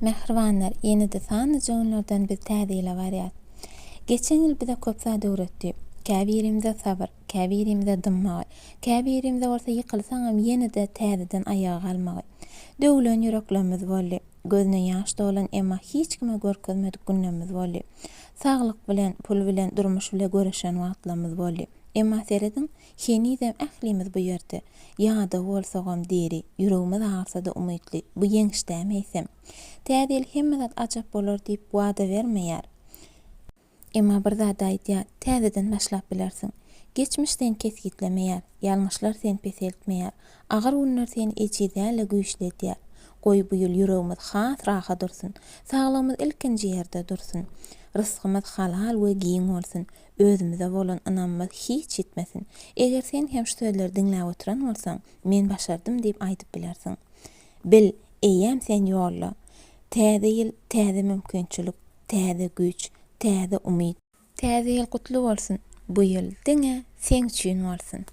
Mehribanlar, ýene-de sany joňlardan biz täzeyle barýar. Geçen ýyl bize köp zat öwretdi. Käbirimde sabr, käbirimde dymmagy, käbirimde bolsa ýykylsaňam ýene-de täzeden ayaga galmagy. Döwlen ýüreklerimiz boldy. Gözüne ýaş dolan emma hiç kime görkezmedik günlerimiz boldy. Saglyk bilen, pul bilen, durmuş bilen göreşen wagtlarymyz boldy. Emma serediň henizem ählimiz bu ýerde. Ýa-da bolsagam deri, ýüregimiz ağarsa-da umytly. Bu ýeňişdämeýsem. Täzel hemme zat ajap bolar diýip wada bermeýär. Emma bir zat aýdýar, täzeden başlap bilersiň. Geçmişden kesgitlemeýär, ýalňyşlar seni peseltmeýär, agyr günler seni eçidäle güýçledýär. Goý bu ýyl ýüregimiz has raha dursun, saglygymyz ilkinji ýerde dursun. Rızkymyz halal we giň bolsun, özümize bolan ynanmaz hiç ýitmesin. Eger sen hem şu sözleri diňläp oturan bolsaň, men başardym diýip aýdyp bilersiň. Bil, eýýäm sen ýolla. Täze ýyl, täze mümkinçilik, täze güýç, täze umyt. Täze ýyl gutly bolsun. Bu ýyl diňe sen üçin bolsun.